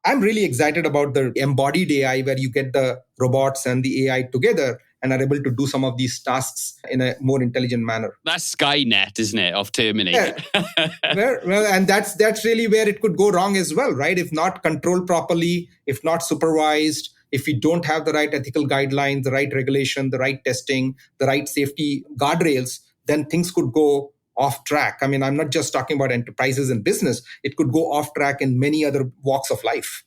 I'm really excited about the embodied AI where you get the robots and the AI together and are able to do some of these tasks in a more intelligent manner. That's Skynet, isn't it, of Terminator? Well, and that's really where it could go wrong as well, right? If not controlled properly, if not supervised, if we don't have the right ethical guidelines, the right regulation, the right testing, the right safety guardrails, then things could go off track. I mean, I'm not just talking about enterprises and business. It could go off track in many other walks of life.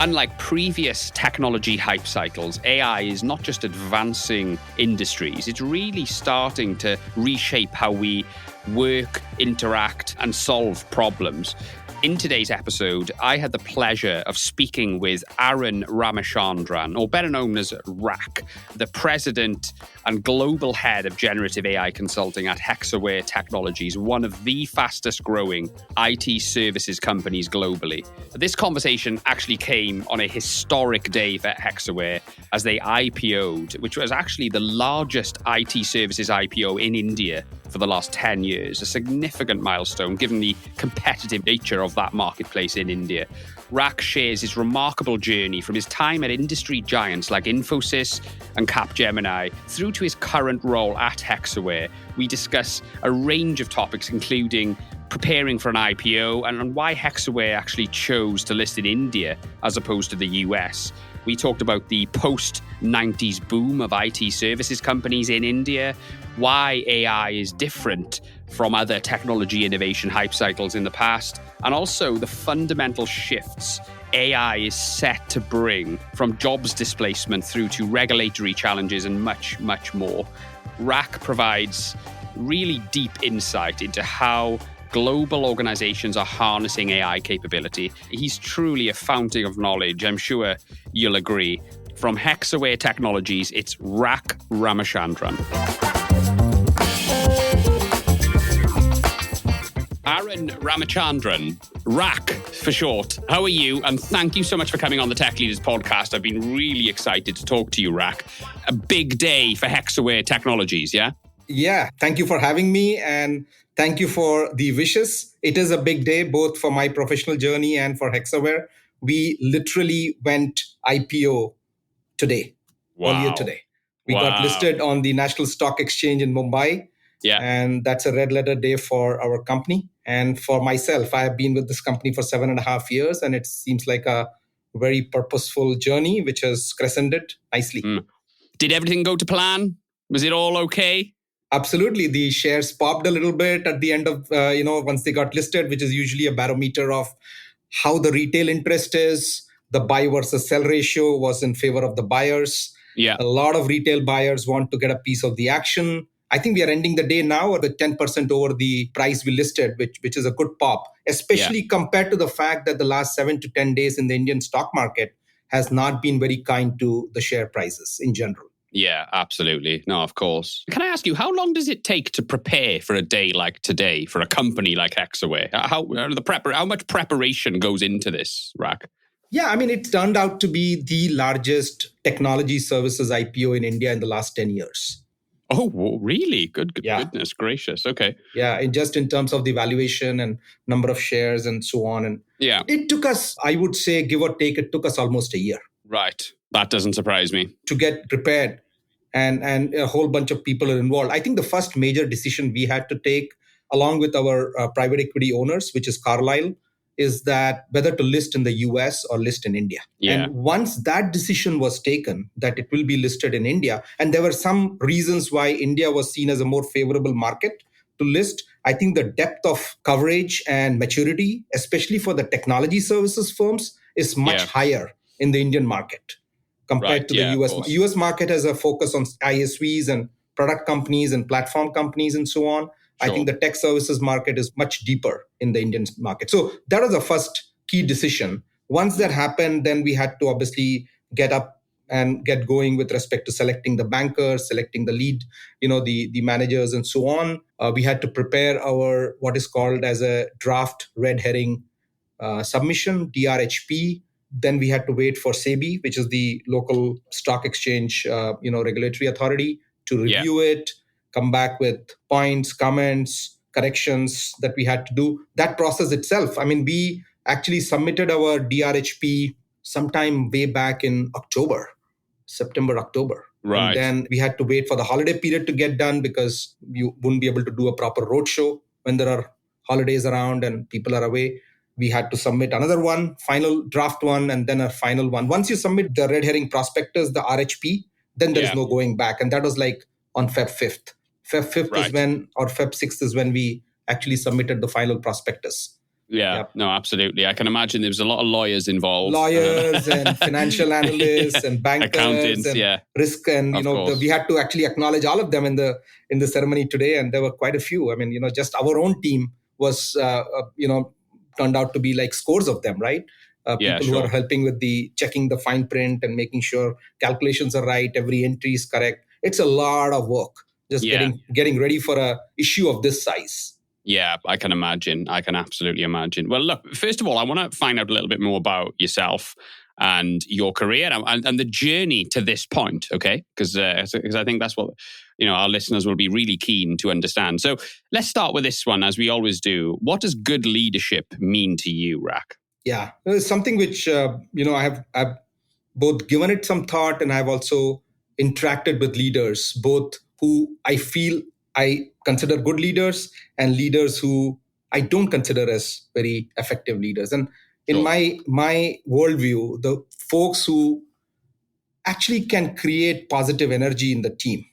Unlike previous technology hype cycles, AI is not just advancing industries, it's really starting to reshape how we work, interact, and solve problems. In today's episode, I had the pleasure of speaking with Arun Ramchandran, or better known as Rak, the president and global head of generative AI consulting at Hexaware Technologies, one of the fastest growing IT services companies globally. This conversation actually came on a historic day for Hexaware as they IPO'd, which was actually the largest IT services IPO in India for the last 10 years, a significant milestone given the competitive nature of that marketplace in India. Rak shares his remarkable journey from his time at industry giants like Infosys and Capgemini through to his current role at Hexaware. We discuss a range of topics, including preparing for an IPO and why Hexaware actually chose to list in India as opposed to the US. We talked about the post-90s boom of IT services companies in India, why AI is different from other technology innovation hype cycles in the past, and also the fundamental shifts AI is set to bring from jobs displacement through to regulatory challenges and much, much more. Rak provides really deep insight into how global organizations are harnessing AI capability. He's truly a fountain of knowledge, I'm sure you'll agree. From Hexaware Technologies, it's Rak Ramchandran. Arun Ramchandran, Rak for short. How are you? And thank you so much for coming on the Tech Leaders podcast. I've been really excited to talk to you, Rak. A big day for Hexaware Technologies, yeah? Yeah, thank you for having me and thank you for the wishes. It is a big day, both for my professional journey and for Hexaware. We literally went IPO today, earlier today. We got listed on the National Stock Exchange in Mumbai. Yeah. And that's a red letter day for our company. And for myself, I have been with this company for 7.5 years, and it seems like a very purposeful journey, which has crescented nicely. Did everything go to plan? Was it all okay? Absolutely. The shares popped a little bit at the end of, once they got listed, which is usually a barometer of how the retail interest is. The buy versus sell ratio was in favor of the buyers. Yeah. A lot of retail buyers want to get a piece of the action. I think we are ending the day now at the 10% over the price we listed, which is a good pop, especially compared to the fact that the last 7 to 10 days in the Indian stock market has not been very kind to the share prices in general. Yeah, absolutely. No, of course. Can I ask you, how long does it take to prepare for a day like today for a company like Hexaware? How much preparation goes into this, Rak? Yeah, I mean, it turned out to be the largest technology services IPO in India in the last 10 years. Oh, really? Goodness gracious. Okay. Yeah, in terms of the valuation and number of shares and so on. And it took us, I would say, give or take, it took us almost a year. Right. That doesn't surprise me. To get prepared and a whole bunch of people are involved. I think the first major decision we had to take, along with our private equity owners, which is Carlyle, is that whether to list in the US or list in India. Yeah. And once that decision was taken, that it will be listed in India, and there were some reasons why India was seen as a more favorable market to list. I think the depth of coverage and maturity, especially for the technology services firms, is much higher in the Indian market compared to the US. US market has a focus on ISVs and product companies and platform companies and so on. Sure. I think the tech services market is much deeper in the Indian market. So that was the first key decision. Once that happened, then we had to obviously get up and get going with respect to selecting the bankers, selecting the lead, the managers and so on. We had to prepare our what is called as a draft red herring submission, DRHP. Then we had to wait for SEBI, which is the local stock exchange, regulatory authority, to review it, come back with points, comments, corrections that we had to do. That process itself, I mean, we actually submitted our DRHP sometime way back in September, October. Right. And then we had to wait for the holiday period to get done because you wouldn't be able to do a proper roadshow when there are holidays around and people are away. We had to submit another one, final draft one, and then a final one. Once you submit the red herring prospectus, the RHP, then there is no going back. And that was like on Feb 5th. Feb 5th Right. is when, or Feb 6th is when we actually submitted the final prospectus. Yeah, Yep. no, absolutely. I can imagine there was a lot of lawyers involved. Lawyers and financial analysts and bankers, accountants, and risk, and we had to actually acknowledge all of them in the ceremony today, and there were quite a few. I mean, just our own team was turned out to be like scores of them, right? People who are helping with the checking the fine print and making sure calculations are right, every entry is correct. It's a lot of work just getting ready for a issue of this size. Yeah, I can imagine. I can absolutely imagine. Well, look, first of all, I want to find out a little bit more about yourself and your career and the journey to this point, okay? Because I think that's what our listeners will be really keen to understand. So let's start with this one, as we always do. What does good leadership mean to you, Rak? Yeah, it's something which I've both given it some thought, and I've also interacted with leaders, both who I feel I consider good leaders and leaders who I don't consider as very effective leaders. And in my worldview, the folks who actually can create positive energy in the team,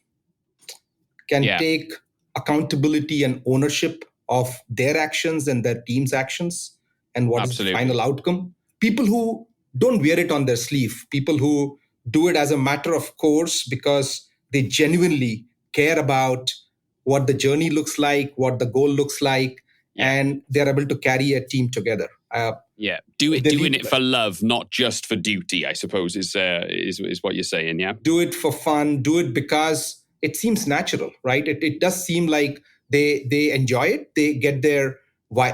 can take accountability and ownership of their actions and their team's actions and what is the final outcome. People who don't wear it on their sleeve, people who do it as a matter of course because they genuinely care about what the journey looks like, what the goal looks like, and they're able to carry a team together. Doing it for love, not just for duty, I suppose, is what you're saying, yeah? Do it for fun, do it because it seems natural, right? It does seem like they enjoy it, they get their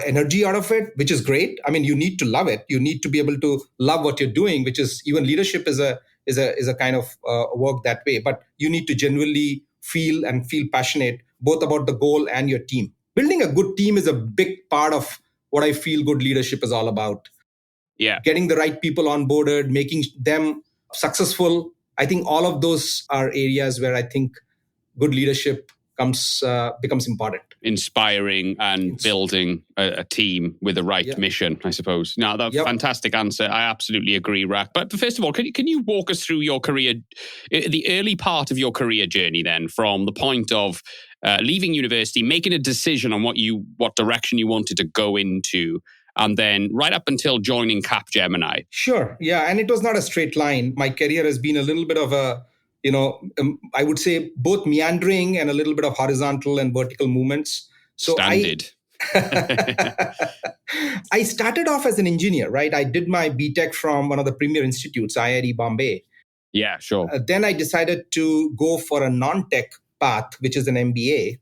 energy out of it, which is great. I mean, you need to love it. You need to be able to love what you're doing, which is even leadership is a kind of work that way. But you need to genuinely feel passionate both about the goal and your team. Building a good team is a big part of what I feel good leadership is all about. Yeah. Getting the right people onboarded, making them successful. I think all of those are areas where I think good leadership becomes important. Inspiring and building a team with the right mission, I suppose. Now, that's a fantastic answer. I absolutely agree, Rak. But first of all, can you walk us through your career, the early part of your career journey then, from the point of leaving university, making a decision on what direction you wanted to go into, and then right up until joining Capgemini? Sure. Yeah. And it was not a straight line. My career has been a little bit of a I would say both meandering and a little bit of horizontal and vertical movements. So Standard. I started off as an engineer, right? I did my BTech from one of the premier institutes, IIT Bombay. Yeah, sure. Then I decided to go for a non-tech path, which is an MBA.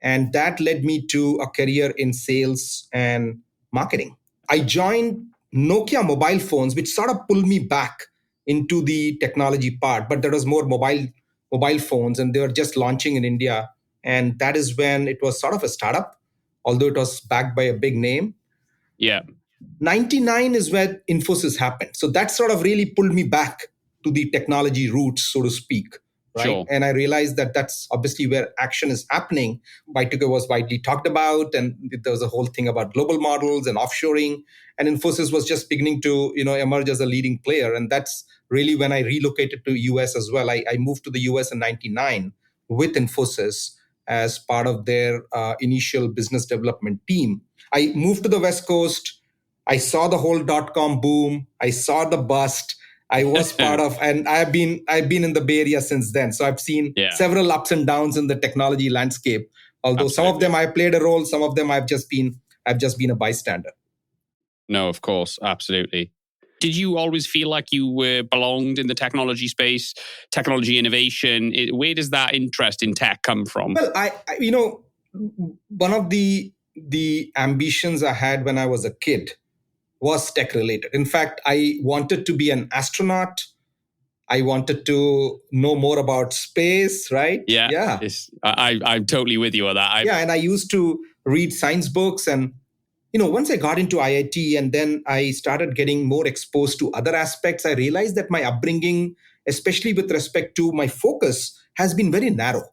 And that led me to a career in sales and marketing. I joined Nokia mobile phones, which sort of pulled me back into the technology part, but there was more mobile phones, and they were just launching in India. And that is when it was sort of a startup, although it was backed by a big name. Yeah. 99 is where Infosys happened. So that sort of really pulled me back to the technology roots, so to speak. Right. Sure. And I realized that that's obviously where action is happening. Y2K was widely talked about, and there was a whole thing about global models and offshoring. And Infosys was just beginning to, emerge as a leading player. And that's really when I relocated to US as well. I moved to the US in 99 with Infosys as part of their initial business development team. I moved to the West Coast. I saw the whole .com boom. I saw the bust. I was part of, and I've been in the Bay Area since then. So I've seen several ups and downs in the technology landscape. Although some of them I played a role, some of them I've just been a bystander. No, of course, absolutely. Did you always feel like you belonged in the technology space, technology innovation? Where does that interest in tech come from? Well, I one of the ambitions I had when I was a kid was tech related. In fact, I wanted to be an astronaut. I wanted to know more about space, right? Yeah. I'm totally with you on that. And I used to read science books. And once I got into IIT and then I started getting more exposed to other aspects, I realized that my upbringing, especially with respect to my focus, has been very narrow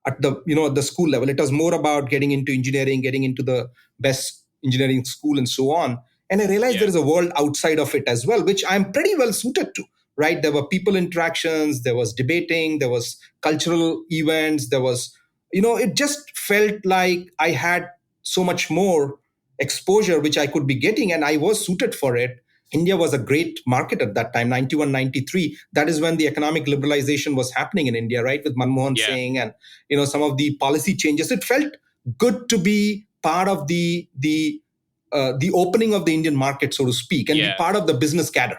at the school level. It was more about getting into engineering, getting into the best engineering school and so on. And I realized there is a world outside of it as well, which I'm pretty well suited to. Right? There were people interactions, there was debating, there was cultural events, there was, it just felt like I had so much more exposure which I could be getting, and I was suited for it. India was a great market at that time, 91, 93. That is when the economic liberalization was happening in India, right? With Manmohan Singh and, some of the policy changes. It felt good to be part of the opening of the Indian market, so to speak, and be part of the business cadre.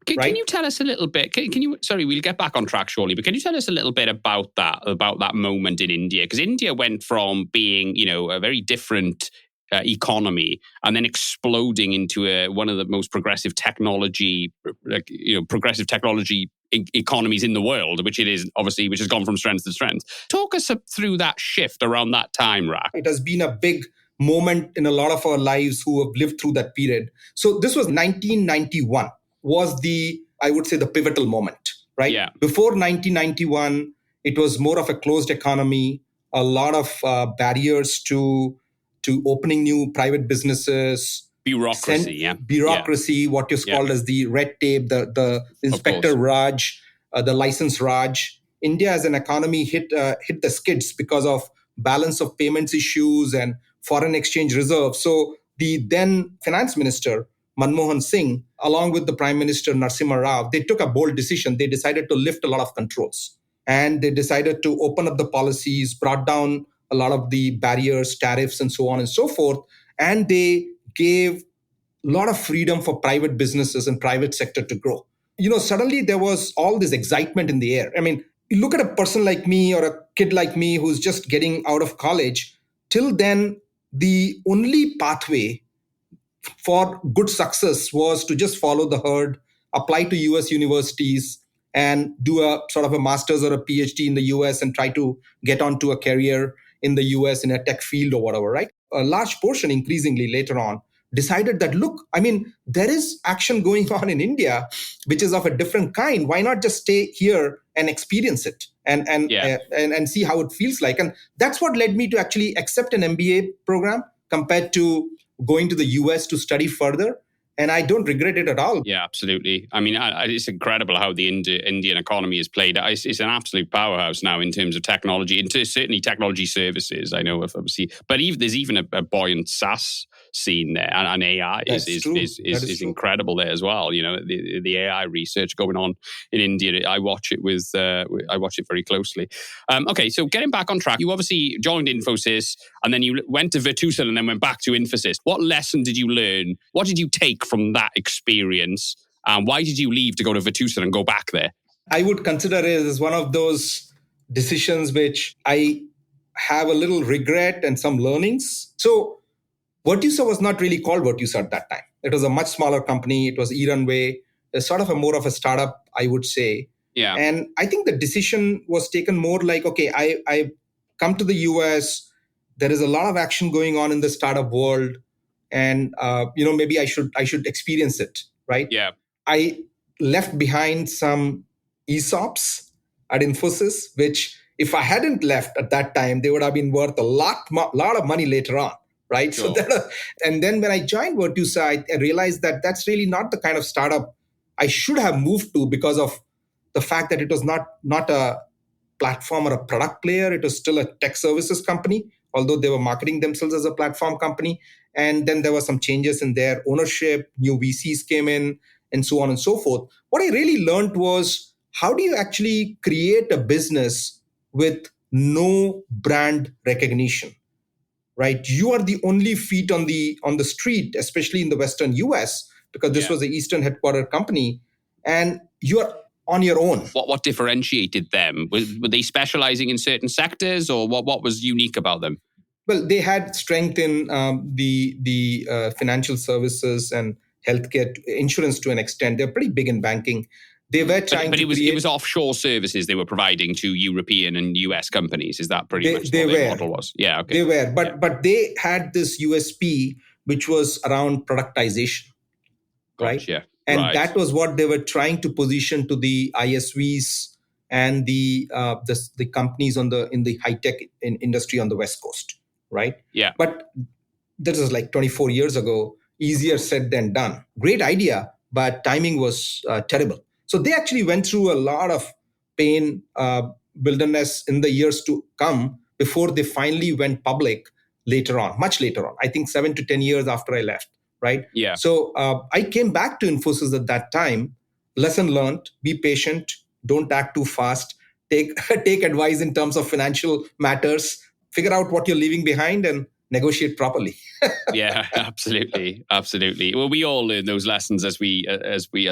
Can you tell us a little bit? Can you? Sorry, we'll get back on track shortly. But can you tell us a little bit about that moment in India? Because India went from being, a very different economy and then exploding into one of the most progressive technology, economies in the world, which it is obviously, which has gone from strength to strength. Talk us through that shift around that time, Rak. It has been a big moment in a lot of our lives who have lived through that period. So this was 1991 was I would say, the pivotal moment, right? Yeah. Before 1991, it was more of a closed economy, a lot of barriers to opening new private businesses. Bureaucracy, what is called as the red tape, the Inspector Raj, the license Raj. India as an economy hit the skids because of balance of payments issues and foreign exchange reserves. So the then finance minister, Manmohan Singh, along with the Prime Minister Narasimha Rao, they took a bold decision. They decided to lift a lot of controls. And they decided to open up the policies, brought down a lot of the barriers, tariffs, and so on and so forth. And they gave a lot of freedom for private businesses and private sector to grow. Suddenly there was all this excitement in the air. I mean, you look at a person like me or a kid like me who's just getting out of college. Till then, the only pathway for good success was to just follow the herd, apply to US universities, and do a sort of a master's or a PhD in the US and try to get onto a career in the US in a tech field or whatever, right? A large portion increasingly later on decided that, look, I mean, there is action going on in India, which is of a different kind. Why not just stay here and experience it and see how it feels like? And that's what led me to actually accept an MBA program compared to going to the US to study further. And I don't regret it at all. Yeah, absolutely. I mean, it's incredible how the Indian economy is played. It's an absolute powerhouse now in terms of technology, into certainly technology services. I know, obviously, but there's even a buoyant SaaS scene there, and AI is incredible there as well. The AI research going on in India, I watch it very closely. Okay, so getting back on track, you obviously joined Infosys, and then you went to Virtusa, and then went back to Infosys. What lesson did you learn? What did you take from that experience? And why did you leave to go to Virtusa and go back there? I would consider it as one of those decisions which I have a little regret and some learnings. So Virtusa was not really called Virtusa at that time. It was a much smaller company. It was E-Runway, sort of more of a startup, I would say. Yeah. And I think the decision was taken more like, okay, I come to the US. There is a lot of action going on in the startup world. And maybe I should experience it, right? Yeah. I left behind some ESOPs at Infosys, which if I hadn't left at that time, they would have been worth a lot of money later on, right? Sure. So and then when I joined Virtusa, I realized that that's really not the kind of startup I should have moved to, because of the fact that it was not a platform or a product player. It was still a tech services company, although they were marketing themselves as a platform company. And then there were some changes in their ownership, new VCs came in, and so on and so forth. What I really learned was, how do you actually create a business with no brand recognition, right? You are the only feet on the street, especially in the Western US, because this was an Eastern headquartered company, and you are on your own. What differentiated them? Were they specializing in certain sectors, or what was unique about them? Well, they had strength in the financial services and healthcare, insurance to an extent. They're pretty big in banking. They were trying but to it was create... offshore services they were providing to European and US companies. Is that pretty much they what their were. model was? Yeah, okay. They were, but they had this USP, which was around productization, right? Gotcha. And Right. that was what they were trying to position to the ISVs and the companies in the high tech industry on the West Coast, right? Yeah. But this is like 24 years ago. Easier said than done. Great idea, but timing was terrible. So they actually went through a lot of pain, wilderness in the years to come before they finally went public later on, much later on. I think 7 to 10 years after I left, right? Yeah. So I came back to Infosys at that time. Lesson learned: be patient, don't act too fast, take take advice in terms of financial matters, figure out what you're leaving behind, and negotiate properly. Yeah, absolutely. Well, we all learn those lessons as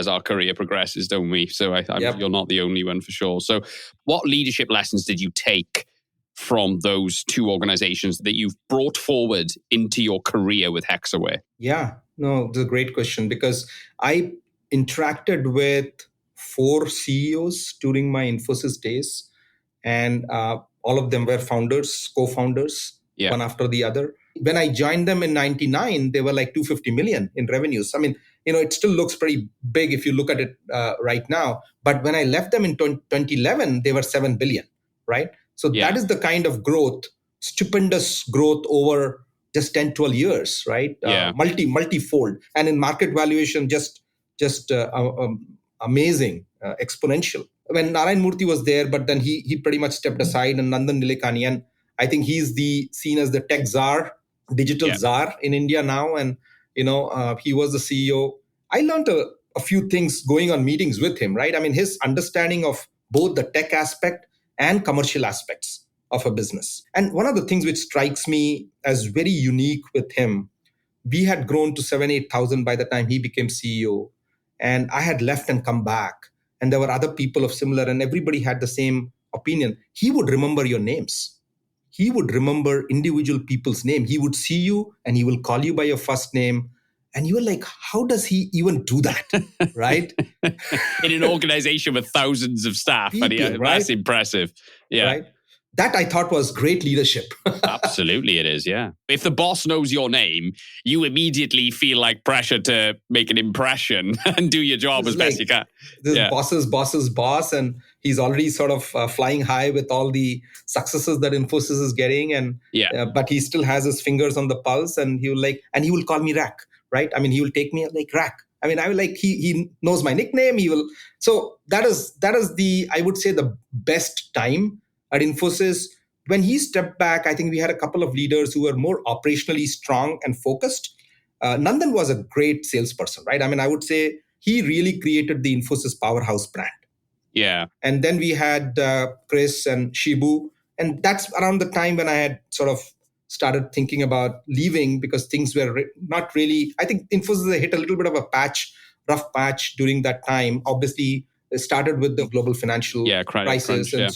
our career progresses, don't we? So you're not the only one for sure. So what leadership lessons did you take from those two organizations that you've brought forward into your career with Hexaware? Yeah, no, it's a great question, because I interacted with 4 CEOs during my Infosys days, and all of them were founders, co-founders, one after the other. When I joined them in 99, they were like 250 million in revenues. I mean, it still looks pretty big if you look at it right now. But when I left them in 2011, they were 7 billion, right? So that is the kind of growth, stupendous growth over just 10, 12 years, right? Multifold. And in market valuation, just amazing, exponential. When Narayana Murthy was there, but then he pretty much stepped aside, and Nandan Nilekani, and I think he's seen as the tech czar, digital czar in India now. And, he was the CEO. I learned a few things going on meetings with him, right? I mean, his understanding of both the tech aspect and commercial aspects of a business. And one of the things which strikes me as very unique with him, we had grown to 7,000-8,000 by the time he became CEO. And I had left and come back. And there were other people of similar, and everybody had the same opinion. He would remember your names. He would remember individual people's name. He would see you and he will call you by your first name. And you were like, how does he even do that? Right? In an organization with thousands of staff. People, right? That's impressive. Yeah. Right? That I thought was great leadership. Absolutely it is, yeah. If the boss knows your name, you immediately feel like pressure to make an impression and do your job as best you can. This boss's boss, and he's already sort of flying high with all the successes that Infosys is getting, and but he still has his fingers on the pulse, and he will call me Rak, right? I mean, he will take me like Rak. I mean, I will he knows my nickname. He will. So that is I would say the best time at Infosys. When he stepped back, I think we had a couple of leaders who were more operationally strong and focused. Nandan was a great salesperson, right? I mean, I would say he really created the Infosys powerhouse brand. Yeah. And then we had Chris and Shibu. And that's around the time when I had sort of started thinking about leaving, because things were not really, I think Infosys hit a little bit of a rough patch during that time. Obviously, it started with the global financial crisis and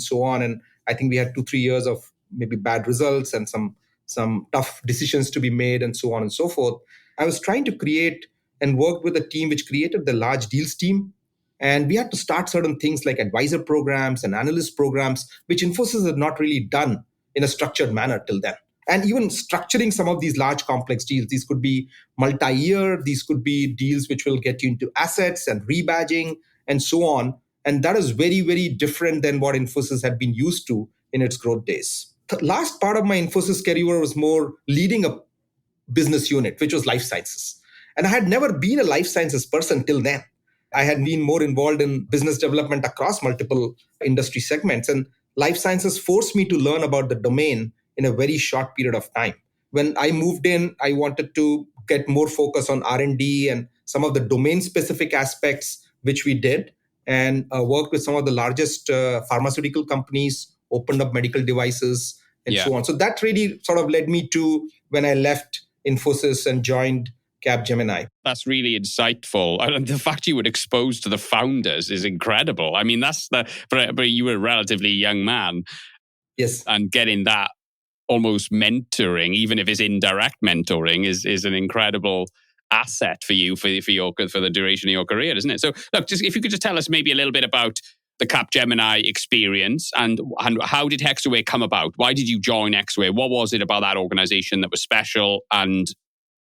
so on. And I think we had 2-3 years of maybe bad results and some tough decisions to be made and so on and so forth. I was trying to create and work with a team which created the large deals team. And we had to start certain things like advisor programs and analyst programs, which Infosys had not really done in a structured manner till then. And even structuring some of these large complex deals, these could be multi-year, these could be deals which will get you into assets and rebadging and so on. And that is very, very different than what Infosys had been used to in its growth days. The last part of my Infosys career was more leading a business unit, which was life sciences. And I had never been a life sciences person till then. I had been more involved in business development across multiple industry segments. And life sciences forced me to learn about the domain in a very short period of time. When I moved in, I wanted to get more focus on R&D and some of the domain-specific aspects, which we did, and worked with some of the largest pharmaceutical companies, opened up medical devices, and so on. So that really sort of led me to when I left Infosys and joined Capgemini. That's really insightful. And the fact you were exposed to the founders is incredible. I mean, but you were a relatively young man. Yes. And getting that almost mentoring, even if it's indirect mentoring, is an incredible asset for you for the duration of your career, isn't it? So look, just if you could just tell us maybe a little bit about the Capgemini experience and how did Hexaware come about? Why did you join Hexaware? What was it about that organization that was special and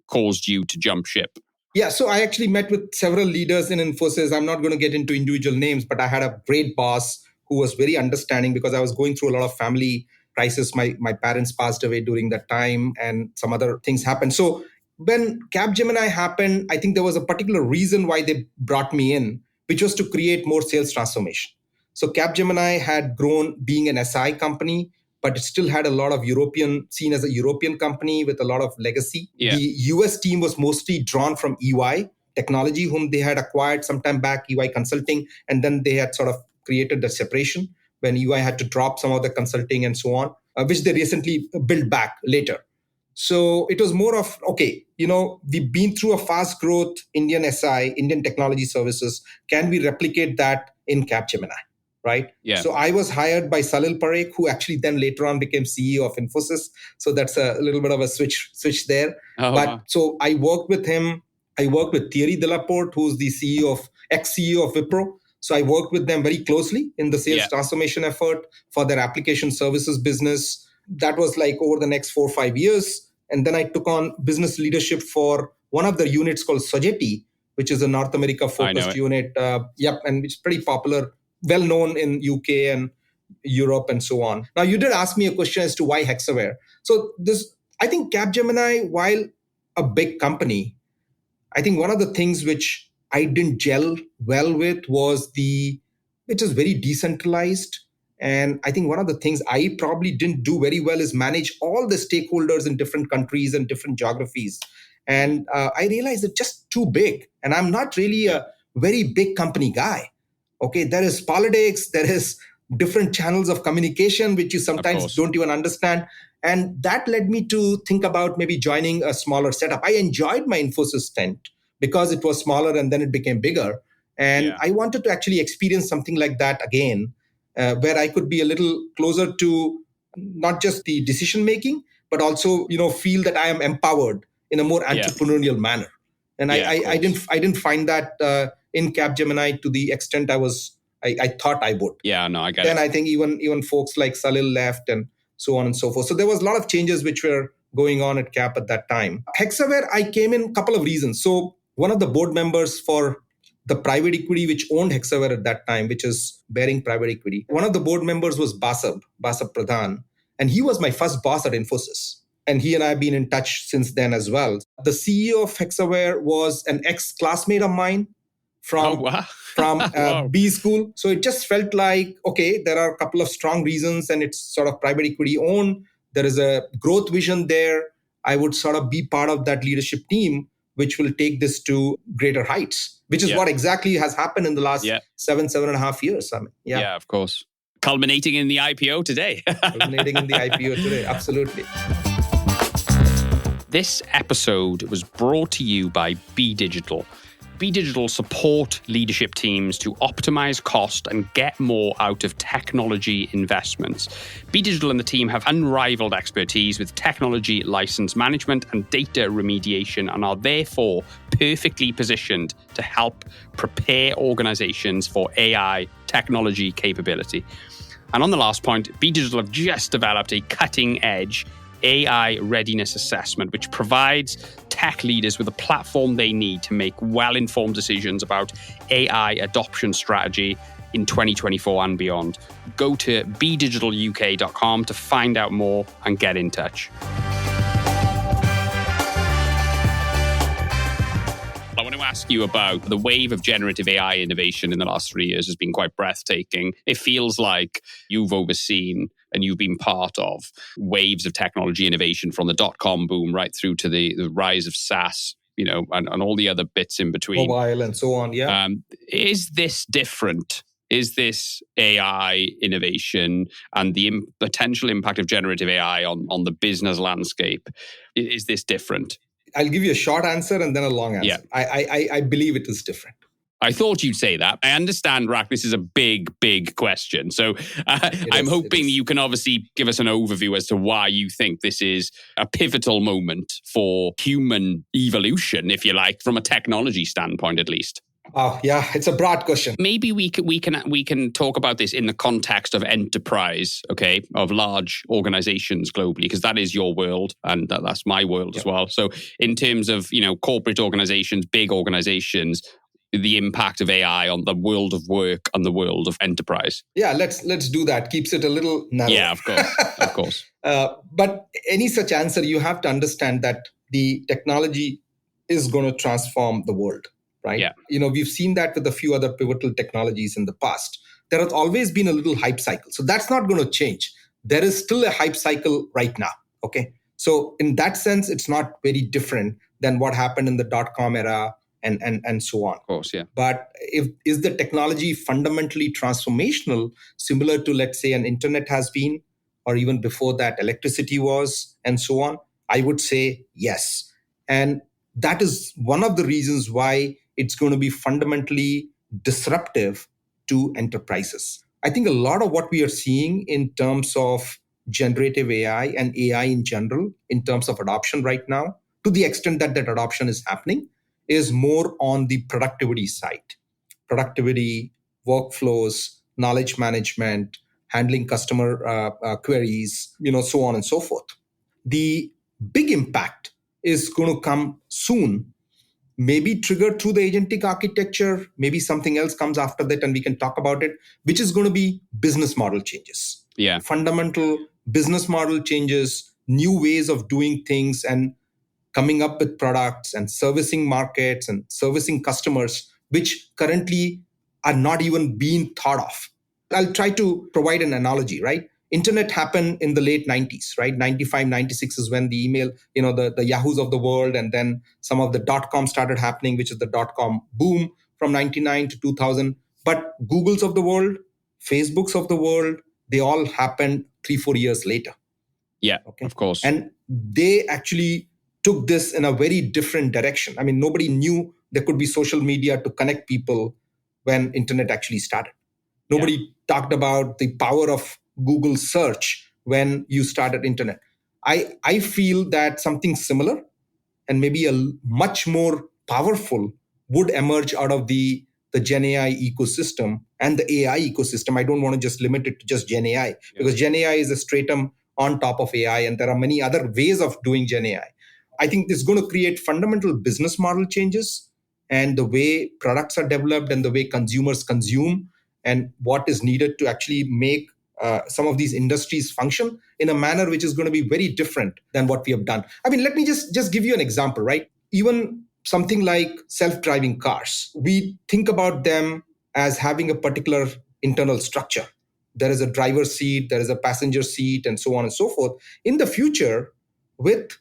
caused you to jump ship? Yeah, so I actually met with several leaders in Infosys. I'm not going to get into individual names, but I had a great boss who was very understanding because I was going through a lot of family crisis. My parents passed away during that time and some other things happened. So when Capgemini happened, I think there was a particular reason why they brought me in, which was to create more sales transformation. So Capgemini had grown being an SI company, but it still had a lot of seen as a European company with a lot of legacy. Yeah. The US team was mostly drawn from EY Technology, whom they had acquired some time back, EY Consulting, and then they had sort of created the separation when EY had to drop some of the consulting and so on, which they recently built back later. So it was more of, we've been through a fast growth Indian SI, Indian technology services. Can we replicate that in Capgemini? Right. Yeah. So I was hired by Salil Parekh, who actually then later on became CEO of Infosys. So that's a little bit of a switch there. Wow. So I worked with him. I worked with Thierry Delaporte, who's the ex-CEO of Wipro. So I worked with them very closely in the sales transformation effort for their application services business. That was like over the next 4 or 5 years. And then I took on business leadership for one of the units called Sogeti, which is a North America focused unit. And it's pretty popular, well known in UK and Europe and so on. Now, you did ask me a question as to why Hexaware. So I think Capgemini, while a big company, I think one of the things which I didn't gel well with was which is very decentralized. And I think one of the things I probably didn't do very well is manage all the stakeholders in different countries and different geographies. And I realized it's just too big. And I'm not really a very big company guy. Okay, there is politics, there is different channels of communication, which you sometimes don't even understand. And that led me to think about maybe joining a smaller setup. I enjoyed my Infosys stint because it was smaller and then it became bigger. And I wanted to actually experience something like that again, where I could be a little closer to not just the decision making, but also, feel that I am empowered in a more entrepreneurial manner. And I didn't find that in Capgemini to the extent I thought I would. Yeah, no, I get it. Then I think even folks like Salil left and so on and so forth. So there was a lot of changes which were going on at Cap at that time. Hexaware, I came in a couple of reasons. So one of the board members for the private equity which owned Hexaware at that time, which is Bearing Private Equity, one of the board members was Basab Pradhan. And he was my first boss at Infosys. And he and I have been in touch since then as well. The CEO of Hexaware was an ex-classmate of mine from B school. So it just felt like, okay, there are a couple of strong reasons and it's sort of private equity owned. There is a growth vision there. I would sort of be part of that leadership team, which will take this to greater heights, which is what exactly has happened in the last 7.5 years. Yeah, of course. Culminating in the IPO today. Absolutely. This episode was brought to you by Be Digital. Be Digital support leadership teams to optimize cost and get more out of technology investments. Be Digital and the team have unrivaled expertise with technology license management and data remediation and are therefore perfectly positioned to help prepare organizations for AI technology capability. And on the last point, Be Digital have just developed a cutting-edge AI readiness assessment, which provides tech leaders with a platform they need to make well-informed decisions about AI adoption strategy in 2024 and beyond. Go to bedigitaluk.com to find out more and get in touch. I want to ask you about the wave of generative AI innovation in the last 3 years has been quite breathtaking. It feels like you've overseen and you've been part of waves of technology innovation from the dot-com boom right through to the rise of SaaS, and all the other bits in between. Mobile and so on, Is this different? Is this AI innovation and the potential impact of generative AI on the business landscape? Is this different? I'll give you a short answer and then a long answer. Yeah. I believe it is different. I thought you'd say that. I understand, Rak, this is a big, big question. So I'm hoping you can obviously give us an overview as to why you think this is a pivotal moment for human evolution, if you like, from a technology standpoint, at least. Oh, yeah, it's a broad question. Maybe we can talk about this in the context of enterprise, okay, of large organizations globally, because that is your world and that's my world as well. So in terms of, corporate organizations, big organizations, the impact of AI on the world of work and the world of enterprise. Yeah, let's do that. Keeps it a little narrow. Yeah, of course. But any such answer, you have to understand that the technology is going to transform the world, right? Yeah. We've seen that with a few other pivotal technologies in the past. There has always been a little hype cycle. So that's not going to change. There is still a hype cycle right now, okay? So in that sense, it's not very different than what happened in the dot-com era and so on. Of course, yeah. But is the technology fundamentally transformational, similar to, let's say, an internet has been, or even before that, electricity was, and so on? I would say yes. And that is one of the reasons why it's going to be fundamentally disruptive to enterprises. I think a lot of what we are seeing in terms of generative AI and AI in general, in terms of adoption right now, to the extent that adoption is happening, is more on the productivity side. Productivity, workflows, knowledge management, handling customer queries, so on and so forth. The big impact is going to come soon, maybe triggered through the agentic architecture, maybe something else comes after that and we can talk about it, which is going to be business model changes. Yeah. Fundamental business model changes, new ways of doing things, and coming up with products and servicing markets and servicing customers, which currently are not even being thought of. I'll try to provide an analogy, right? Internet happened in the late 90s, right? 95, 96 is when the email, the Yahoos of the world, and then some of the dot-com started happening, which is the dot-com boom from 99 to 2000. But Googles of the world, Facebooks of the world, they all happened 3-4 years later. Yeah, okay. Of course. And they actually took this in a very different direction. I mean, nobody knew there could be social media to connect people when internet actually started. Nobody talked about the power of Google search when you started internet. I feel that something similar and maybe a much more powerful would emerge out of the GenAI ecosystem and the AI ecosystem. I don't want to just limit it to just GenAI because GenAI is a stratum on top of AI, and there are many other ways of doing GenAI. I think this is going to create fundamental business model changes and the way products are developed and the way consumers consume and what is needed to actually make some of these industries function in a manner which is going to be very different than what we have done. I mean, let me just give you an example, right? Even something like self-driving cars, we think about them as having a particular internal structure. There is a driver's seat, there is a passenger seat, and so on and so forth. In the future, with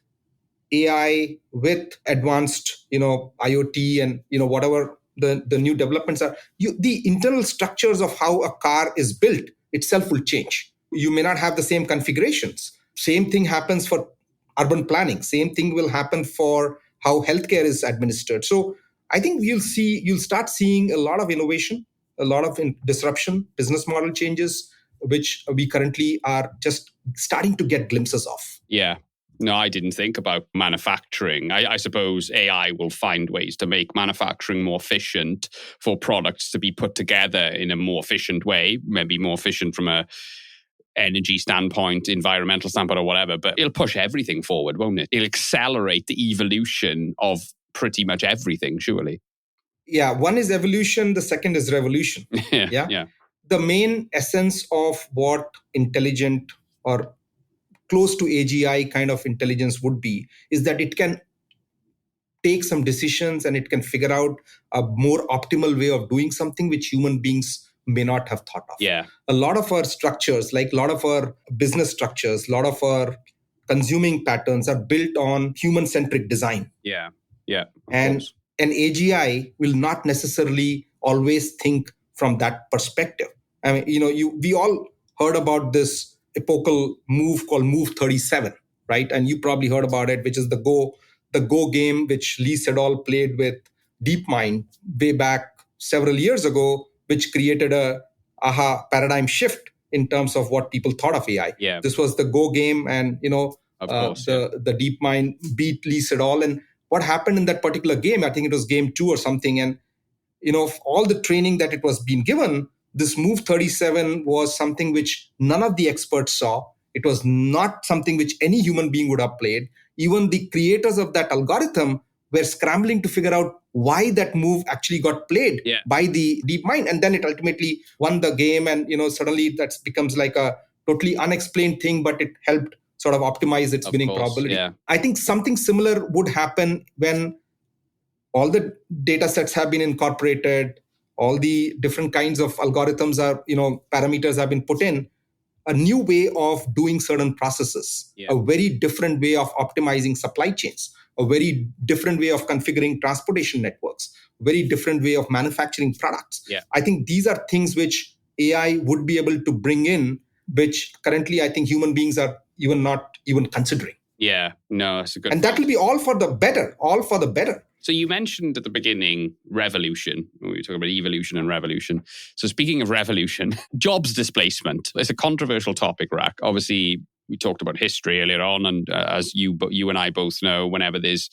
AI, with advanced, IoT and, whatever the new developments are, the internal structures of how a car is built itself will change. You may not have the same configurations. Same thing happens for urban planning. Same thing will happen for how healthcare is administered. So I think you'll start seeing a lot of innovation, a lot of disruption, business model changes, which we currently are just starting to get glimpses of. Yeah. No, I didn't think about manufacturing. I suppose AI will find ways to make manufacturing more efficient for products to be put together in a more efficient way, maybe more efficient from a energy standpoint, environmental standpoint, or whatever. But it'll push everything forward, won't it? It'll accelerate the evolution of pretty much everything, surely. Yeah, one is evolution, the second is revolution. Yeah. The main essence of what intelligent or close to AGI kind of intelligence would be is that it can take some decisions and it can figure out a more optimal way of doing something which human beings may not have thought of. Yeah. A lot of our structures, like a lot of our business structures, a lot of our consuming patterns are built on human-centric design. Yeah. And an AGI will not necessarily always think from that perspective. I mean, we all heard about this epochal move called Move 37, right? And you probably heard about it, which is the Go game, which Lee Sedol played with DeepMind way back several years ago, which created a aha paradigm shift in terms of what people thought of AI. Yeah. This was the Go game, and Of course, the DeepMind beat Lee Sedol. And what happened in that particular game, I think it was game 2 or something, and all the training that it was being given, this move 37 was something which none of the experts saw. It was not something which any human being would have played. Even the creators of that algorithm were scrambling to figure out why that move actually got played by the DeepMind. And then it ultimately won the game. And, suddenly that becomes like a totally unexplained thing, but it helped sort of optimize its winning probability. Yeah. I think something similar would happen when all the data sets have been incorporated, all the different kinds of algorithms are, parameters have been put in, a new way of doing certain processes, a very different way of optimizing supply chains, a very different way of configuring transportation networks, very different way of manufacturing products. I think these are things which AI would be able to bring in, which currently I think human beings are not even considering. Yeah, no, that's a good And point. that will be all for the better. So you mentioned at the beginning revolution. We were talking about evolution and revolution. So speaking of revolution, jobs displacement. It's a controversial topic, Rak. Obviously, we talked about history earlier on, and as you and I both know, whenever there's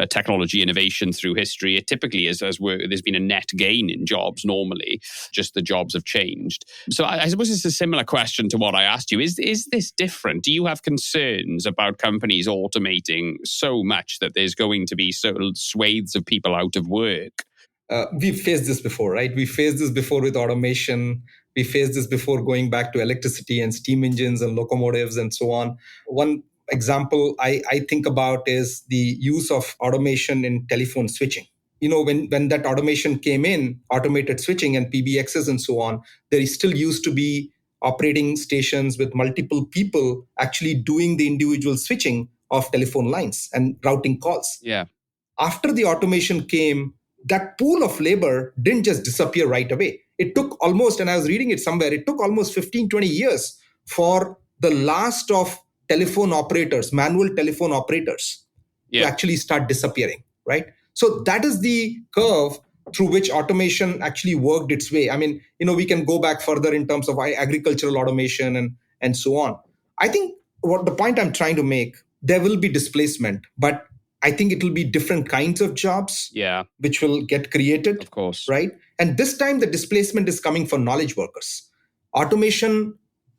technology innovation through history, it typically is there's been a net gain in jobs normally, just the jobs have changed. So I suppose it's a similar question to what I asked you. Is this different? Do you have concerns about companies automating so much that there's going to be swathes of people out of work? We've faced this before, right? We faced this before with automation. We faced this before going back to electricity and steam engines and locomotives and so on. One example I think about is the use of automation in telephone switching. When that automation came in, automated switching and PBXs and so on, there still used to be operating stations with multiple people actually doing the individual switching of telephone lines and routing calls. Yeah. After the automation came, that pool of labor didn't just disappear right away. It took almost, and I was reading it somewhere, it took almost 15, 20 years for the last of telephone operators, manual telephone operators, to actually start disappearing, right? So that is the curve through which automation actually worked its way. I mean, we can go back further in terms of agricultural automation and so on. I think what the point I'm trying to make, there will be displacement, but I think it will be different kinds of jobs which will get created. Of course. Right? And this time the displacement is coming for knowledge workers. Automation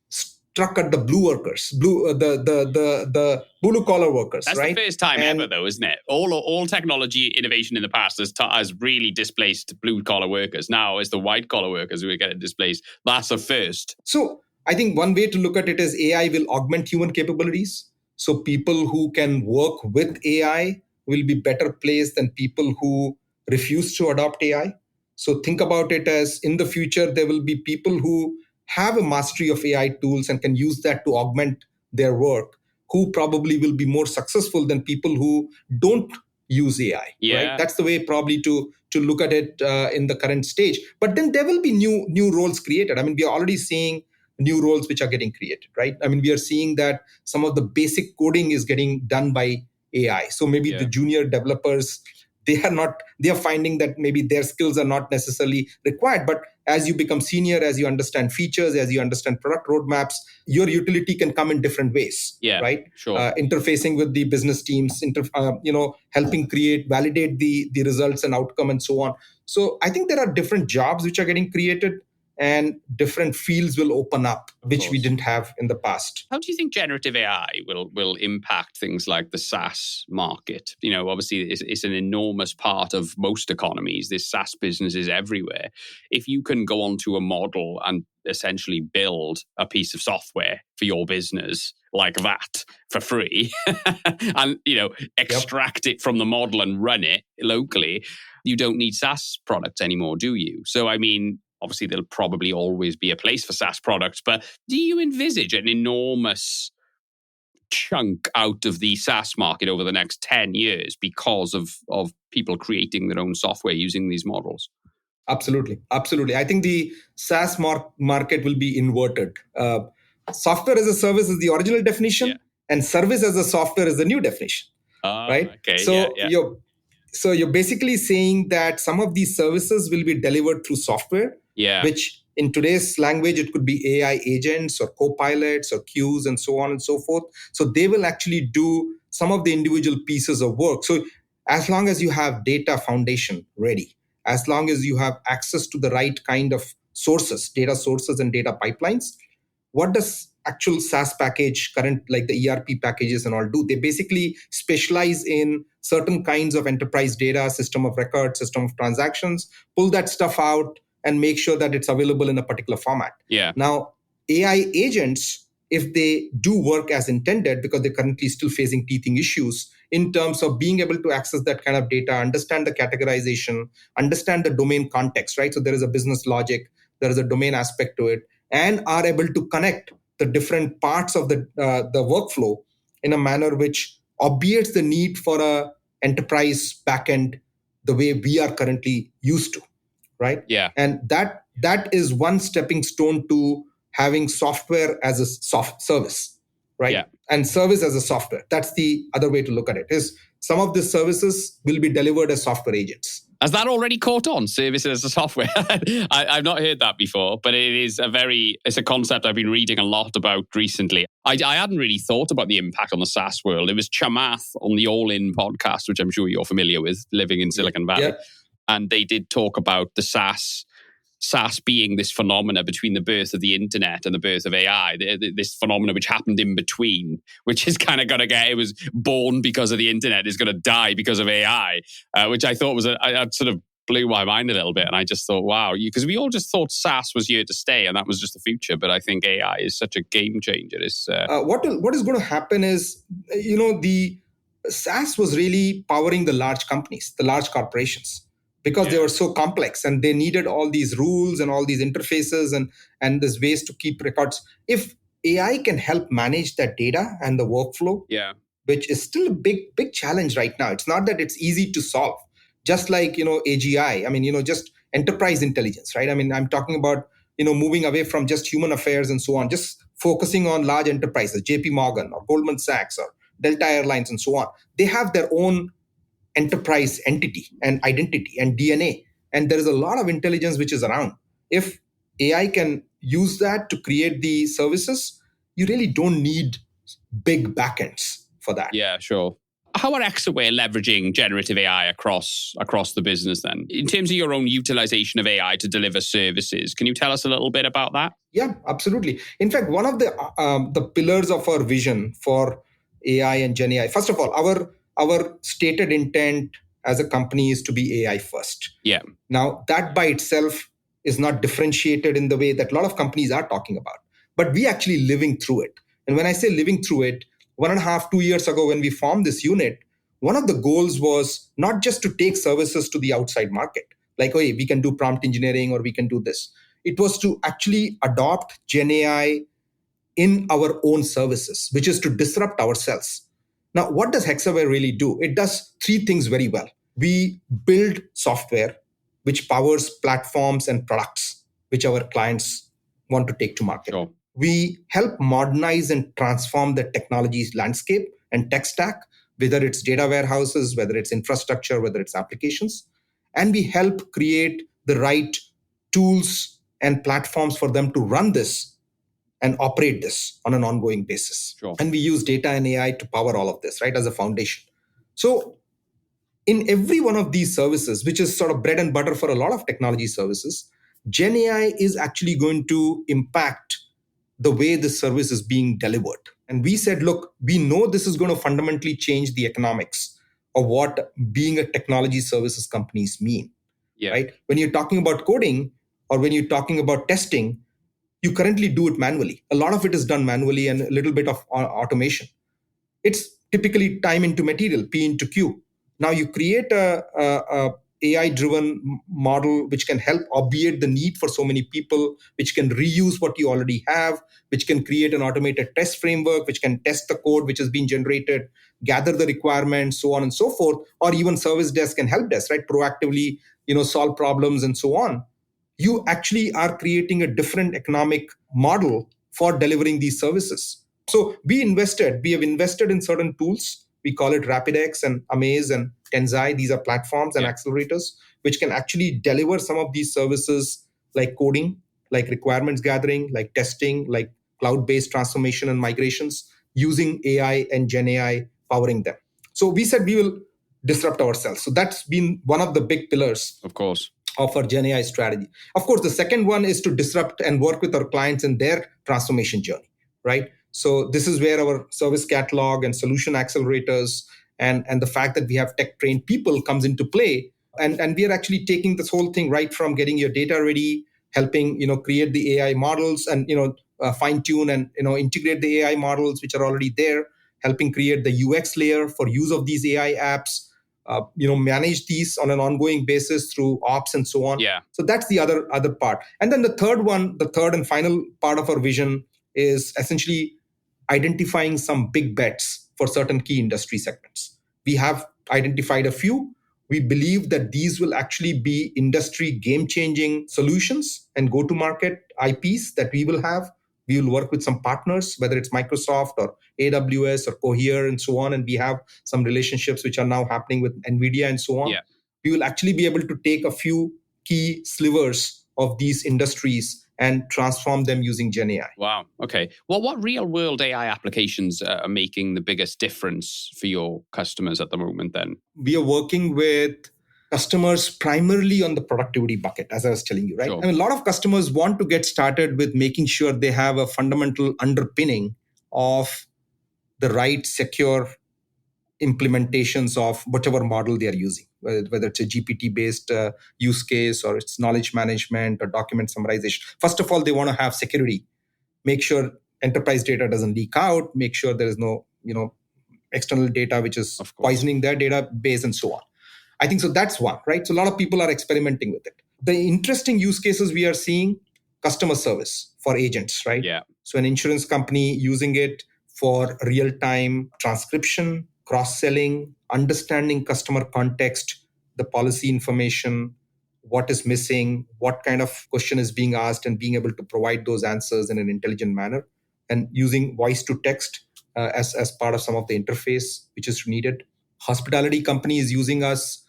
struck at the blue workers, the blue collar workers. That's right? the first time ever, though, isn't it? All technology innovation in the past has really displaced blue collar workers. Now it's the white collar workers who are getting displaced. That's a first. So I think one way to look at it is AI will augment human capabilities. So people who can work with AI will be better placed than people who refuse to adopt AI. So think about it as in the future, there will be people who have a mastery of AI tools and can use that to augment their work, who probably will be more successful than people who don't use AI. Right? That's the way probably to look at it in the current stage. But then there will be new roles created. I mean, we are already seeing new roles which are getting created, right? I mean, we are seeing that some of the basic coding is getting done by AI. So maybe the junior developers, they are finding that maybe their skills are not necessarily required. But as you become senior, as you understand features, as you understand product roadmaps, your utility can come in different ways, right? Sure. Interfacing with the business teams, helping validate the results and outcome and so on. So I think there are different jobs which are getting created, and different fields will open up, which we didn't have in the past. How do you think generative AI will impact things like the SaaS market? Obviously, it's an enormous part of most economies. There's SaaS businesses everywhere. If you can go onto a model and essentially build a piece of software for your business like that for free and, extract it from the model and run it locally, you don't need SaaS products anymore, do you? So, I mean, obviously, there'll probably always be a place for SaaS products, but do you envisage an enormous chunk out of the SaaS market over the next 10 years because of people creating their own software using these models? Absolutely. I think the SaaS market will be inverted. Software as a service is the original definition, and service as a software is the new definition. Right? Okay. So So you're basically saying that some of these services will be delivered through software, Yeah. which in today's language, it could be AI agents or co-pilots or queues and so on and so forth. So they will actually do some of the individual pieces of work. So as long as you have data foundation ready, as long as you have access to the right kind of sources, data sources and data pipelines, what does actual SaaS package, current like the ERP packages and all do? They basically specialize in certain kinds of enterprise data, system of record, system of transactions, pull that stuff out and make sure that it's available in a particular format. Yeah. Now, AI agents, if they do work as intended, because they're currently still facing teething issues in terms of being able to access that kind of data, understand the categorization, understand the domain context, right? So there is a business logic, there is a domain aspect to it, and are able to connect the different parts of the workflow in a manner which obviates the need for a enterprise backend the way we are currently used to, right? Yeah. And that is one stepping stone to having software as a soft service, right? Yeah. And service as a software. That's the other way to look at it. Is some of the services will be delivered as software agents. Has that already caught on, services as a software? I've not heard that before, but it's a concept I've been reading a lot about recently. I hadn't really thought about the impact on the SaaS world. It was Chamath on the All In podcast, which I'm sure you're familiar with, living in Silicon Valley. Yeah. And they did talk about the SaaS being this phenomena between the birth of the internet and the birth of AI, this phenomena which happened in between, which is kind of going to it was born because of the internet, is going to die because of AI, which I thought was, I sort of blew my mind a little bit. And I just thought, wow, because we all just thought SaaS was here to stay and that was just the future. But I think AI is such a game changer. What is going to happen is, the SaaS was really powering the large companies, the large corporations, because they were so complex and they needed all these rules and all these interfaces and these ways to keep records. If AI can help manage that data and the workflow, which is still a big challenge right now. It's not that it's easy to solve. Just like, AGI, I mean, just enterprise intelligence, right? I mean, I'm talking about, moving away from just human affairs and so on, just focusing on large enterprises, JP Morgan or Goldman Sachs or Delta Airlines and so on. They have their own enterprise entity and identity and DNA. And there is a lot of intelligence which is around. If AI can use that to create the services, you really don't need big backends for that. Yeah, sure. How are Hexaware leveraging generative AI across the business then? In terms of your own utilization of AI to deliver services, can you tell us a little bit about that? Yeah, absolutely. In fact, one of the pillars of our vision for AI and GenAI, first of all, our stated intent as a company is to be AI first. Yeah. Now, that by itself is not differentiated in the way that a lot of companies are talking about, but we actually living through it. And when I say living through it, 1.5, 2 years ago, when we formed this unit, one of the goals was not just to take services to the outside market, like, oh, we can do prompt engineering or we can do this. It was to actually adopt GenAI in our own services, which is to disrupt ourselves. Now, what does Hexaware really do? It does 3 things very well. We build software which powers platforms and products which our clients want to take to market. Sure. We help modernize and transform the technology's landscape and tech stack, whether it's data warehouses, whether it's infrastructure, whether it's applications. And we help create the right tools and platforms for them to run this and operate this on an ongoing basis. Sure. And we use data and AI to power all of this, right, as a foundation. So in every one of these services, which is sort of bread and butter for a lot of technology services, GenAI is actually going to impact the way the service is being delivered. And we said, look, we know this is going to fundamentally change the economics of what being a technology services companies mean, right? When you're talking about coding or when you're talking about testing, you currently do it manually. A lot of it is done manually and a little bit of automation. It's typically time into material, P into Q. Now you create a AI-driven model which can help obviate the need for so many people, which can reuse what you already have, which can create an automated test framework, which can test the code which has been generated, gather the requirements, so on and so forth, or even service desk and help desk, right? Proactively, solve problems and so on. You actually are creating a different economic model for delivering these services. So we have invested in certain tools We call it RapidX and Amaze and Tensai. These are platforms and accelerators which can actually deliver some of these services like coding, like requirements gathering, like testing, like cloud-based transformation and migrations using AI and GenAI powering them. So we said we will disrupt ourselves. So that's been one of the big pillars, of course, of our GenAI strategy. Of course, the second one is to disrupt and work with our clients in their transformation journey, right? So this is where our service catalog and solution accelerators and the fact that we have tech-trained people comes into play. And we are actually taking this whole thing right from getting your data ready, helping create the AI models and fine-tune and integrate the AI models which are already there, helping create the UX layer for use of these AI apps, manage these on an ongoing basis through ops and so on. Yeah. So that's the other part. And then the third and final part of our vision is essentially identifying some big bets for certain key industry segments. We have identified a few. We believe that these will actually be industry game-changing solutions and go-to-market IPs that we will have. We will work with some partners, whether it's Microsoft or AWS or Cohere and so on. And we have some relationships which are now happening with NVIDIA and so on. Yeah. We will actually be able to take a few key slivers of these industries and transform them using GenAI. Wow. Okay. Well, what real world AI applications are making the biggest difference for your customers at the moment then? We are working with customers primarily on the productivity bucket, as I was telling you, right? Sure. I mean, a lot of customers want to get started with making sure they have a fundamental underpinning of the right secure implementations of whatever model they are using, whether it's a GPT-based use case or it's knowledge management or document summarization. First of all, they want to have security. Make sure enterprise data doesn't leak out. Make sure there is no, external data which is poisoning their database and so on. I think so that's one, right? So a lot of people are experimenting with it. The interesting use cases we are seeing, customer service for agents, right? Yeah. So an insurance company using it for real-time transcription, cross-selling, understanding customer context, the policy information, what is missing, what kind of question is being asked, and being able to provide those answers in an intelligent manner, and using voice to text as part of some of the interface which is needed. Hospitality companies using us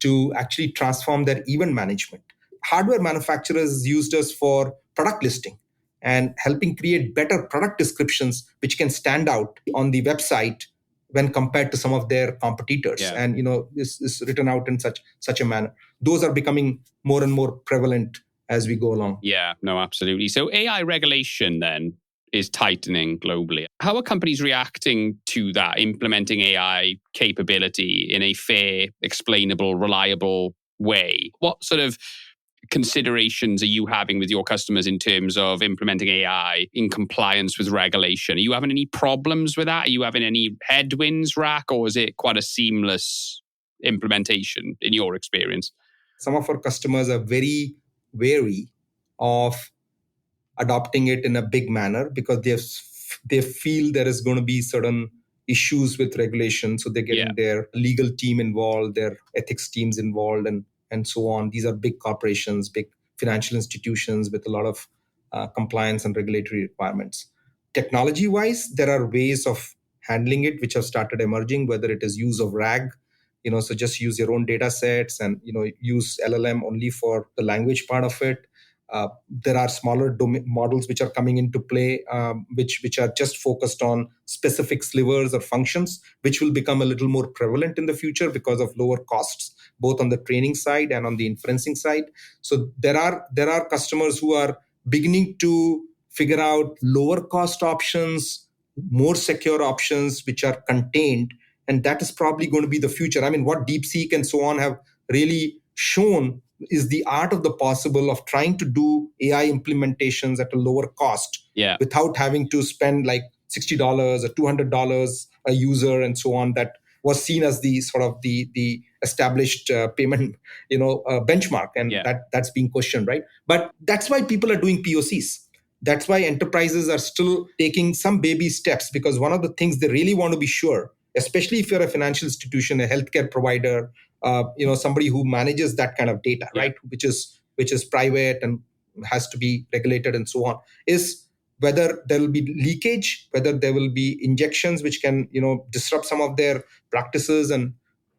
to actually transform their event management. Hardware manufacturers used us for product listing and helping create better product descriptions which can stand out on the website when compared to some of their competitors. Yeah. And this is written out in such a manner. Those are becoming more and more prevalent as we go along. Yeah, no, absolutely. So AI regulation then is tightening globally. How are companies reacting to that, implementing AI capability in a fair, explainable, reliable way? What sort of considerations are you having with your customers in terms of implementing AI in compliance with regulation? Are you having any problems with that? Are you having any headwinds, Rak, or is it quite a seamless implementation in your experience? Some of our customers are very wary of adopting it in a big manner because they feel there is going to be certain issues with regulation. So they're getting their legal team involved, their ethics teams involved, and so on. These are big corporations, big financial institutions with a lot of compliance and regulatory requirements. Technology-wise, there are ways of handling it which have started emerging, whether it is use of RAG, so just use your own data sets and, use LLM only for the language part of it. There are smaller models which are coming into play, which are just focused on specific slivers or functions, which will become a little more prevalent in the future because of lower costs, both on the training side and on the inferencing side. So there are customers who are beginning to figure out lower cost options, more secure options, which are contained. And that is probably going to be the future. I mean, what DeepSeek and so on have really shown is the art of the possible of trying to do AI implementations at a lower cost without having to spend like $60 or $200 a user and so on. That was seen as the sort of the established payment, benchmark. And that's being questioned, right? But that's why people are doing POCs. That's why enterprises are still taking some baby steps, because one of the things they really want to be sure, especially if you're a financial institution, a healthcare provider, somebody who manages that kind of data, right? Which is private and has to be regulated and so on, is whether there will be leakage, whether there will be injections which can, disrupt some of their practices and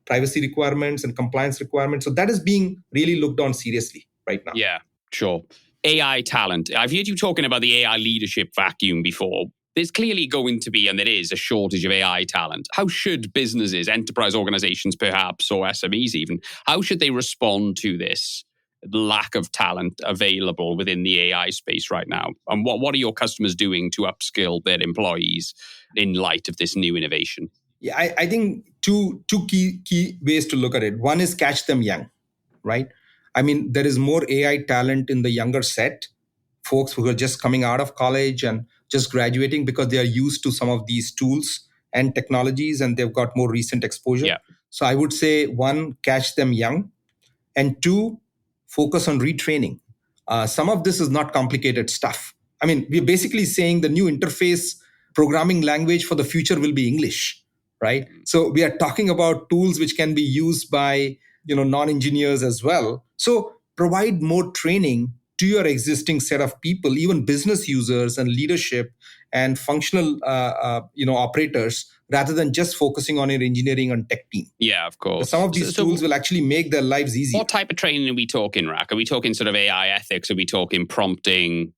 privacy requirements and compliance requirements. So that is being really looked on seriously right now. Yeah, sure. AI talent. I've heard you talking about the AI leadership vacuum before. There's clearly going to be, and there is, a shortage of AI talent. How should businesses, enterprise organizations perhaps, or SMEs even, how should they respond to this lack of talent available within the AI space right now? And what are your customers doing to upskill their employees in light of this new innovation? Yeah, I think two key ways to look at it. One is catch them young, right? I mean, there is more AI talent in the younger set, folks who are just coming out of college and just graduating because they are used to some of these tools and technologies and they've got more recent exposure. Yeah. So I would say, one, catch them young, and two, focus on retraining. Some of this is not complicated stuff. I mean, we're basically saying the new interface programming language for the future will be English, right? So we are talking about tools which can be used by non-engineers as well. So provide more training to your existing set of people, even business users and leadership and functional operators, rather than just focusing on your engineering and tech team. Yeah, of course. Some of these tools will actually make their lives easier. What type of training are we talking, Rak? Are we talking sort of AI ethics? Are we talking prompting?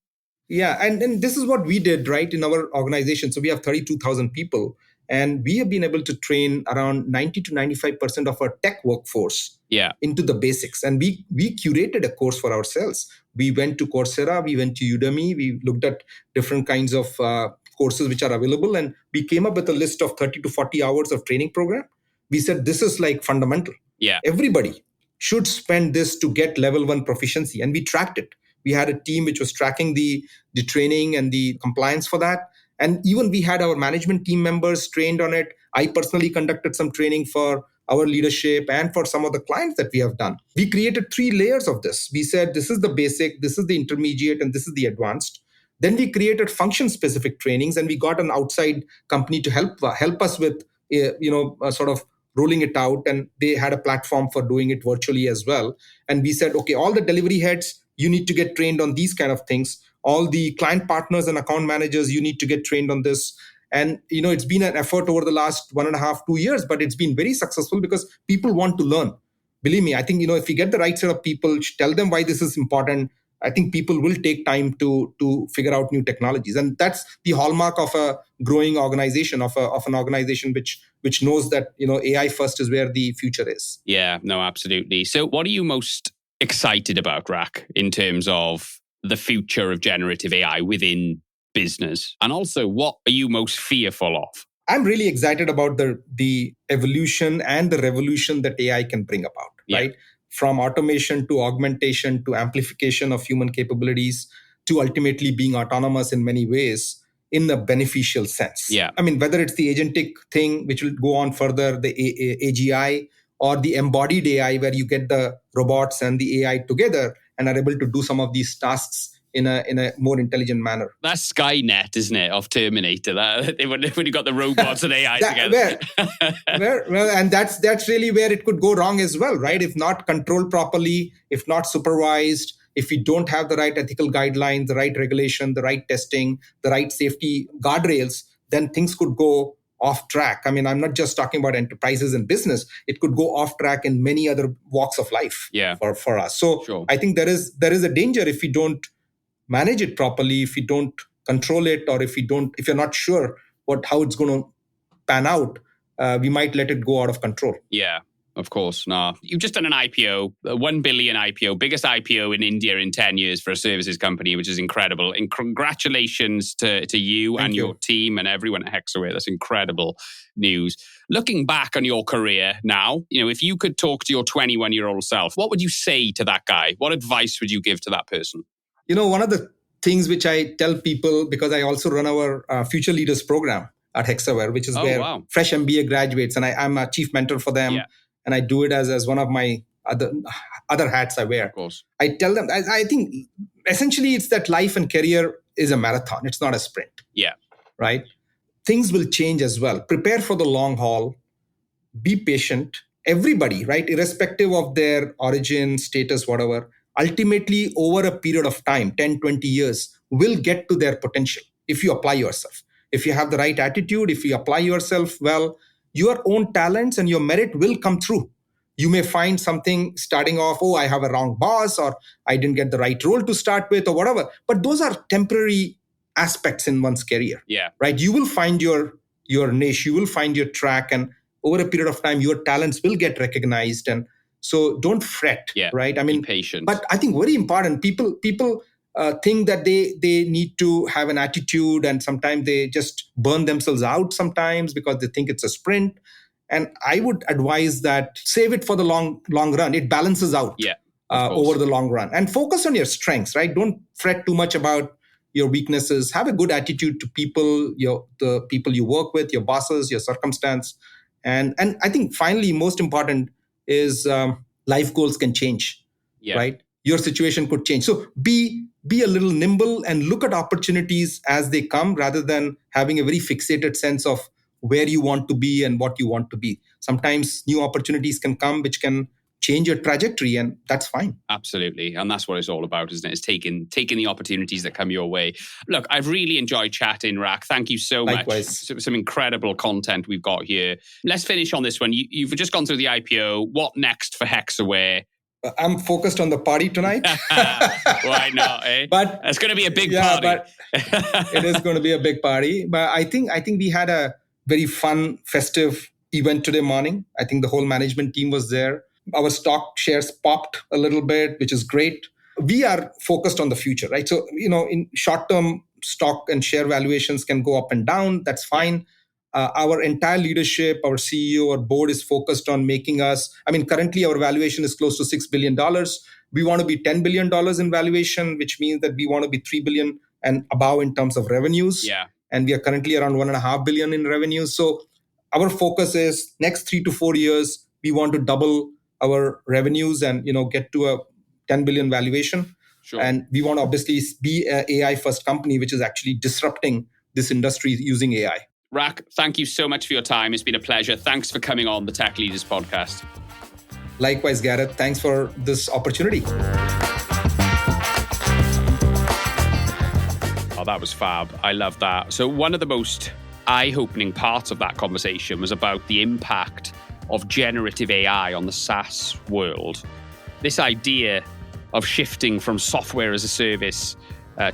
Yeah, and this is what we did, right, in our organization. So we have 32,000 people, and we have been able to train around 90 to 95% of our tech workforce into the basics. And we curated a course for ourselves. We went to Coursera, we went to Udemy, we looked at different kinds of courses which are available, and we came up with a list of 30 to 40 hours of training program. We said, this is like fundamental. Yeah. Everybody should spend this to get level 1 proficiency. And we tracked it. We had a team which was tracking the training and the compliance for that. And even we had our management team members trained on it. I personally conducted some training for our leadership and for some of the clients that we have done. We created 3 layers of this. We said, this is the basic, this is the intermediate, and this is the advanced. Then we created function-specific trainings, and we got an outside company to help us with, sort of rolling it out. And they had a platform for doing it virtually as well. And we said, okay, all the delivery heads, you need to get trained on these kind of things. All the client partners and account managers, you need to get trained on this. And, it's been an effort over the last 1.5, 2 years, but it's been very successful because people want to learn. Believe me, I think, if you get the right set of people, tell them why this is important, I think people will take time to figure out new technologies. And that's the hallmark of a growing organization, of an organization which knows that, AI first is where the future is. Yeah, no, absolutely. So what are you most excited about, Rak, in terms of the future of generative AI within business? And also, what are you most fearful of? I'm really excited about the evolution and the revolution that AI can bring about, right? From automation to augmentation to amplification of human capabilities to ultimately being autonomous in many ways in a beneficial sense. Yeah. I mean, whether it's the agentic thing, which will go on further, the AGI, or the embodied AI, where you get the robots and the AI together and are able to do some of these tasks in a more intelligent manner. That's Skynet, isn't it, of Terminator? When you got the robots and AI together. And that's really where it could go wrong as well, right? If not controlled properly, if not supervised, if we don't have the right ethical guidelines, the right regulation, the right testing, the right safety guardrails, then things could go off track. I mean, I'm not just talking about enterprises and business. It could go off track in many other walks of life for us. So sure. I think there is a danger if we don't manage it properly, if we don't control it, or if you're not sure how it's going to pan out, we might let it go out of control. Yeah, of course. No, you've just done an IPO, a 1 billion IPO, biggest IPO in India in 10 years for a services company, which is incredible. And congratulations to you and your team and everyone at Hexaware. That's incredible news. Looking back on your career now, if you could talk to your 21-year-old self, what would you say to that guy? What advice would you give to that person? One of the things which I tell people, because I also run our Future Leaders program at Hexaware, which is where fresh MBA graduates, and I'm a chief mentor for them, and I do it as one of my other hats I wear. Of course. I tell them, I think essentially it's that life and career is a marathon. It's not a sprint. Yeah. Right? Things will change as well. Prepare for the long haul. Be patient. Everybody, right? Irrespective of their origin, status, whatever, ultimately over a period of time, 10, 20 years, will get to their potential. if you apply yourself. If you have the right attitude, if you apply yourself well, your own talents and your merit will come through. You may find something starting off, oh, I have a wrong boss, or I didn't get the right role to start with, or whatever. But those are temporary aspects in one's career. Yeah. Right? You will find your niche, you will find your track, and over a period of time, your talents will get recognized. And so don't fret. Yeah. Right? Be patient. But I think very important, people think that they need to have an attitude, and sometimes they just burn themselves out sometimes because they think it's a sprint. And I would advise that save it for the long run. It balances out over the long run. And focus on your strengths, right? Don't fret too much about your weaknesses. Have a good attitude to people, the people you work with, your bosses, your circumstance. And I think finally, most important is life goals can change, right? Your situation could change. So be a little nimble and look at opportunities as they come, rather than having a very fixated sense of where you want to be and what you want to be. Sometimes new opportunities can come which can change your trajectory, and that's fine. Absolutely. And that's what it's all about, isn't it? It's taking the opportunities that come your way. Look, I've really enjoyed chatting, Rak. Thank you so Likewise. much. Some incredible content we've got here. Let's finish on this one. You've just gone through the IPO. What next for Hexaware? I'm focused on the party tonight. Why not, eh? But it's going to be a big party. But it is going to be a big party. But I think we had a very fun, festive event today morning. I think the whole management team was there. Our stock shares popped a little bit, which is great. We are focused on the future, right? So, in short-term, stock and share valuations can go up and down. That's fine. Our entire leadership, our CEO, our board is focused on making us, currently our valuation is close to $6 billion. We want to be $10 billion in valuation, which means that we want to be $3 billion and above in terms of revenues. Yeah. And we are currently around $1.5 billion in revenues. So our focus is next 3 to 4 years, we want to double our revenues and, get to a 10 billion valuation. Sure. And we want to obviously be an AI first company, which is actually disrupting this industry using AI. Rak, thank you so much for your time. It's been a pleasure. Thanks for coming on the Tech Leaders Podcast. Likewise, Gareth. Thanks for this opportunity. Oh, that was fab. I love that. So one of the most eye-opening parts of that conversation was about the impact of generative AI on the SaaS world. This idea of shifting from software as a service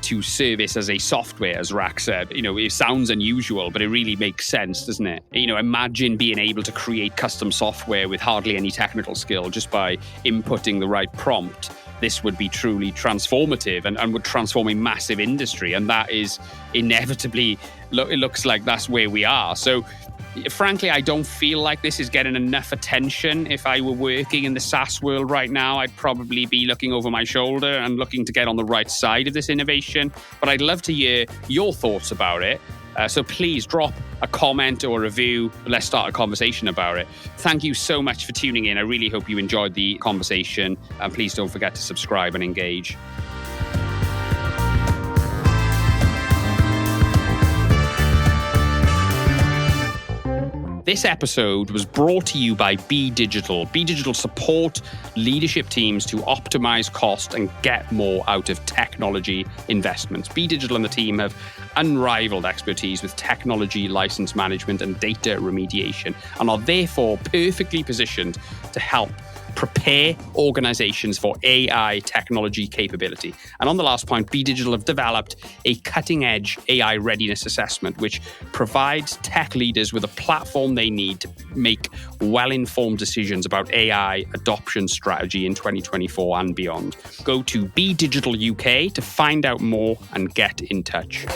to service as a software, as Rak said. It sounds unusual, but it really makes sense, doesn't it? Imagine being able to create custom software with hardly any technical skill just by inputting the right prompt. This would be truly transformative and would transform a massive industry. And that is inevitably, it looks like that's where we are. So frankly, I don't feel like this is getting enough attention. If I were working in the SaaS world right now, I'd probably be looking over my shoulder and looking to get on the right side of this innovation. But I'd love to hear your thoughts about it. So please drop a comment or a review. Let's start a conversation about it. Thank you so much for tuning in. I really hope you enjoyed the conversation. And please don't forget to subscribe and engage. This episode was brought to you by Be Digital. Be Digital support leadership teams to optimize cost and get more out of technology investments. Be Digital and the team have unrivaled expertise with technology, license management, and data remediation, and are therefore perfectly positioned to help prepare organizations for AI technology capability. And on the last point, Be Digital have developed a cutting-edge AI readiness assessment, which provides tech leaders with a platform they need to make well-informed decisions about AI adoption strategy in 2024 and beyond. Go to Be Digital UK to find out more and get in touch.